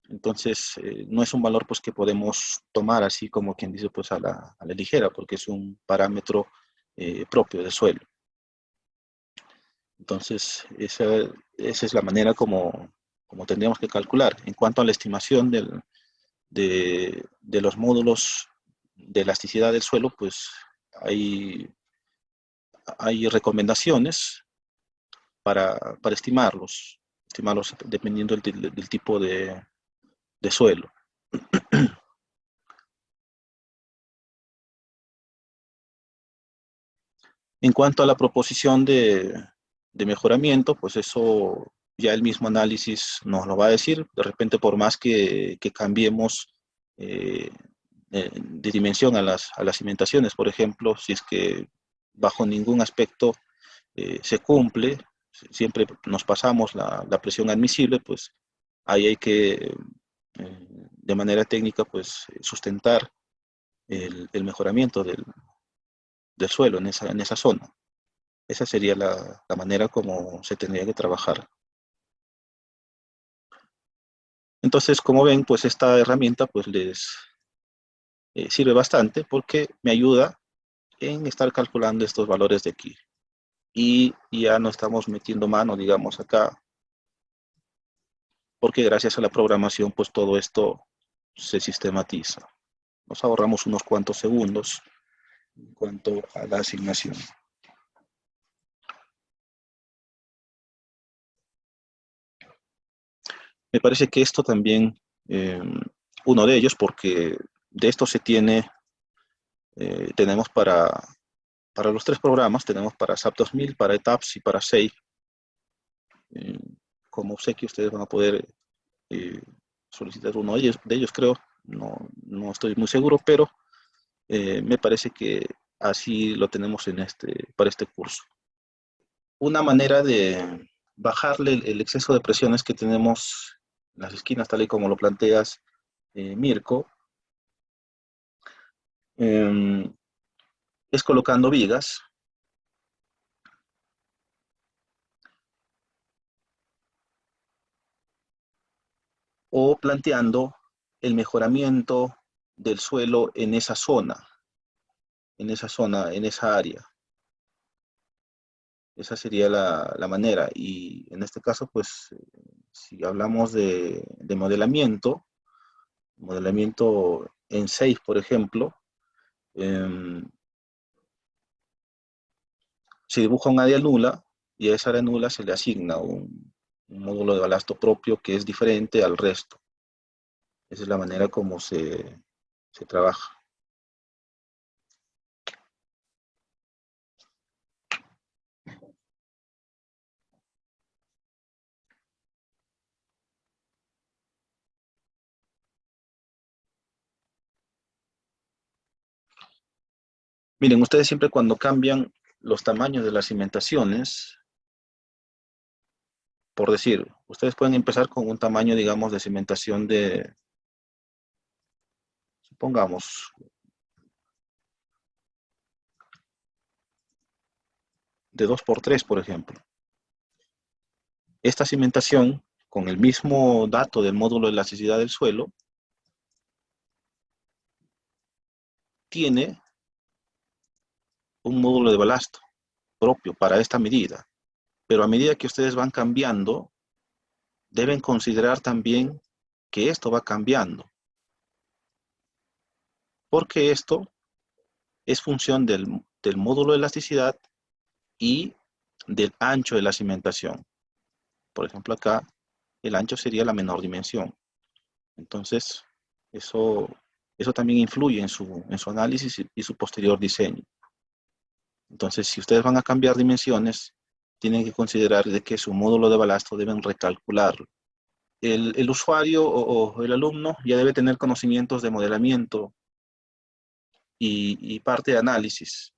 Entonces, no es un valor pues, que podemos tomar así como quien dice pues, a la ligera, porque es un parámetro propio del suelo. Entonces, esa es la manera como tendríamos que calcular. En cuanto a la estimación de los módulos de elasticidad del suelo, pues hay hay recomendaciones para estimarlos dependiendo del tipo de suelo. En cuanto a la proposición de mejoramiento, pues eso ya el mismo análisis nos lo va a decir. De repente, por más que cambiemos eh, de dimensión a las cimentaciones, por ejemplo, si es que bajo ningún aspecto se cumple, siempre nos pasamos la presión admisible, pues ahí hay que, de manera técnica, pues sustentar el mejoramiento del suelo en esa zona. Esa sería la manera como se tendría que trabajar. Entonces, como ven, pues esta herramienta pues les sirve bastante porque me ayuda en estar calculando estos valores de aquí. Y ya no estamos metiendo mano, digamos, acá, porque gracias a la programación, pues todo esto se sistematiza. Nos ahorramos unos cuantos segundos en cuanto a la asignación. Me parece que esto también, uno de ellos, porque de esto se tiene, tenemos para los tres programas, tenemos para SAP 2000, para ETAPS y para SEI. Eh, como sé que ustedes van a poder eh, solicitar uno de ellos, creo, no estoy muy seguro, pero me parece que así lo tenemos para este curso. Una manera de bajarle el exceso de presiones que tenemos en las esquinas, tal y como lo planteas, Mirko, eh, es colocando vigas o planteando el mejoramiento del suelo en esa área. Esa sería la manera. Y en este caso, pues, si hablamos de modelamiento en 6, por ejemplo, eh, se dibuja un área nula y a esa área nula se le asigna un módulo de balasto propio que es diferente al resto. Esa es la manera como se trabaja. Miren, ustedes siempre cuando cambian los tamaños de las cimentaciones, por decir, ustedes pueden empezar con un tamaño, digamos, de cimentación supongamos, de 2 por 3, por ejemplo. Esta cimentación, con el mismo dato del módulo de elasticidad del suelo, tiene un módulo de balasto propio para esta medida. Pero a medida que ustedes van cambiando, deben considerar también que esto va cambiando, porque esto es función del módulo de elasticidad y del ancho de la cimentación. Por ejemplo, acá el ancho sería la menor dimensión. Entonces, eso, eso también influye en su análisis y su posterior diseño. Entonces, si ustedes van a cambiar dimensiones, tienen que considerar de que su módulo de balasto deben recalcularlo. El usuario o el alumno ya debe tener conocimientos de modelamiento y parte de análisis.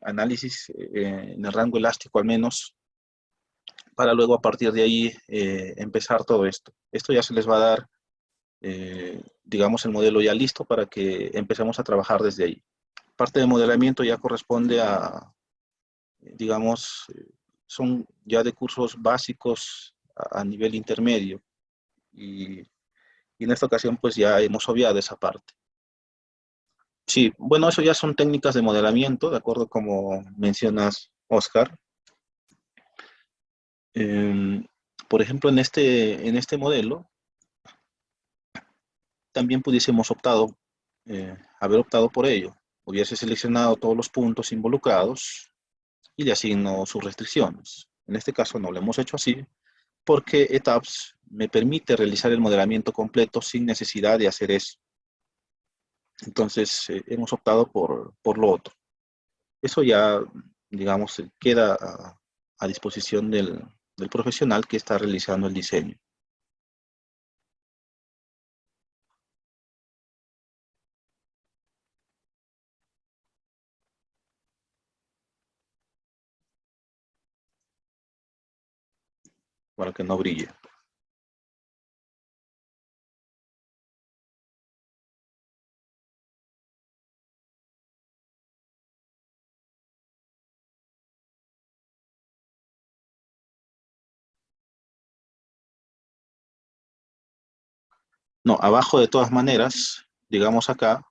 Análisis en el rango elástico al menos, para luego a partir de ahí empezar todo esto. Esto ya se les va a dar, digamos, el modelo ya listo para que empecemos a trabajar desde ahí. Parte de modelamiento ya corresponde digamos, son ya de cursos básicos a nivel intermedio. Y en esta ocasión pues ya hemos obviado esa parte. Sí, bueno, eso ya son técnicas de modelamiento, de acuerdo como mencionas, Oscar. Eh, por ejemplo, en este modelo, también pudiésemos haber optado por ello. Hubiese seleccionado todos los puntos involucrados y le asigno sus restricciones. En este caso no lo hemos hecho así, porque ETABS me permite realizar el modelamiento completo sin necesidad de hacer eso. Entonces, hemos optado por lo otro. Eso ya, digamos, queda a disposición del profesional que está realizando el diseño. Para que no brille. No, abajo de todas maneras, digamos acá,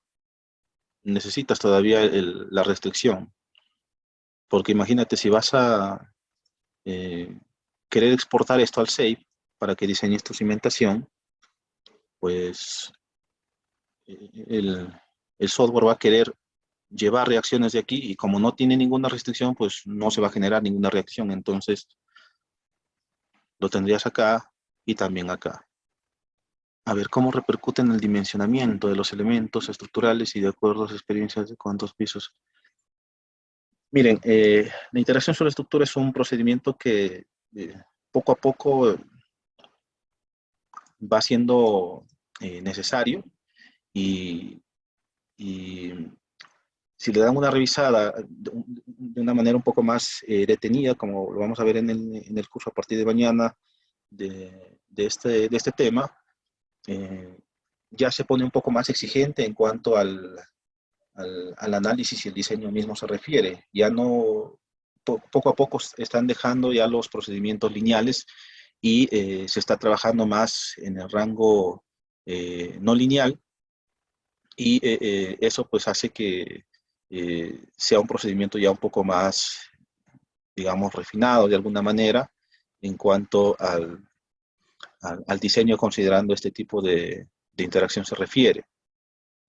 necesitas todavía la restricción. Porque imagínate si vas a eh, querer exportar esto al SAFE para que diseñes tu cimentación, pues el, el software va a querer llevar reacciones de aquí y como no tiene ninguna restricción, pues no se va a generar ninguna reacción. Entonces lo tendrías acá y también acá. A ver cómo repercute en el dimensionamiento de los elementos estructurales y de acuerdo a las experiencias de cuántos pisos. Miren, la interacción sobre estructura es un procedimiento que poco a poco va siendo necesario y, y si le dan una revisada de una manera un poco más detenida, como lo vamos a ver en el curso a partir de mañana de este tema, ya se pone un poco más exigente en cuanto al análisis y el diseño mismo se refiere. Ya no, poco a poco están dejando ya los procedimientos lineales y se está trabajando más en el rango no lineal y eso pues hace que sea un procedimiento ya un poco más, digamos, refinado de alguna manera en cuanto al diseño considerando este tipo de interacción se refiere.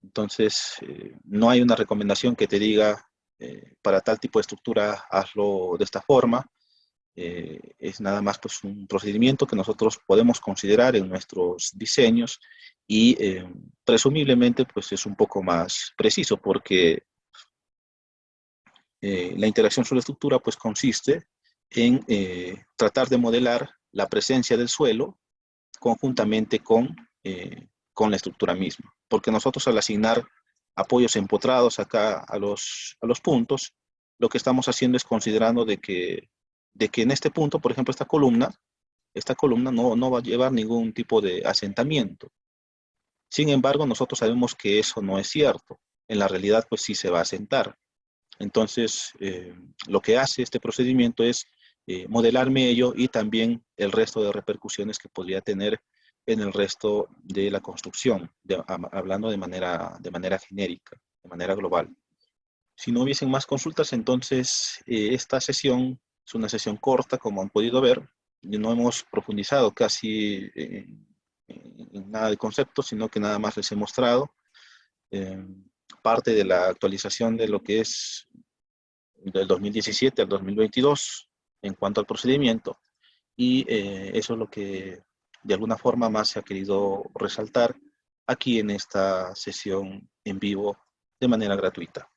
Entonces, no hay una recomendación que te diga para tal tipo de estructura hazlo de esta forma. Es nada más pues, un procedimiento que nosotros podemos considerar en nuestros diseños y presumiblemente pues, es un poco más preciso porque la interacción sobre la estructura pues, consiste en tratar de modelar la presencia del suelo conjuntamente con la estructura misma. Porque nosotros al asignar apoyos empotrados acá a los puntos, lo que estamos haciendo es considerando de que en este punto, por ejemplo, esta columna no va a llevar ningún tipo de asentamiento. Sin embargo, nosotros sabemos que eso no es cierto. En la realidad, pues sí se va a asentar. Entonces, lo que hace este procedimiento es modelarme ello y también el resto de repercusiones que podría tener en el resto de la construcción, hablando de manera genérica, de manera global. Si no hubiesen más consultas, entonces esta sesión es una sesión corta, como han podido ver. No hemos profundizado casi en nada de conceptos, sino que nada más les he mostrado eh, parte de la actualización de lo que es del 2017 al 2022 en cuanto al procedimiento y eso es lo que de alguna forma más se ha querido resaltar aquí en esta sesión en vivo de manera gratuita.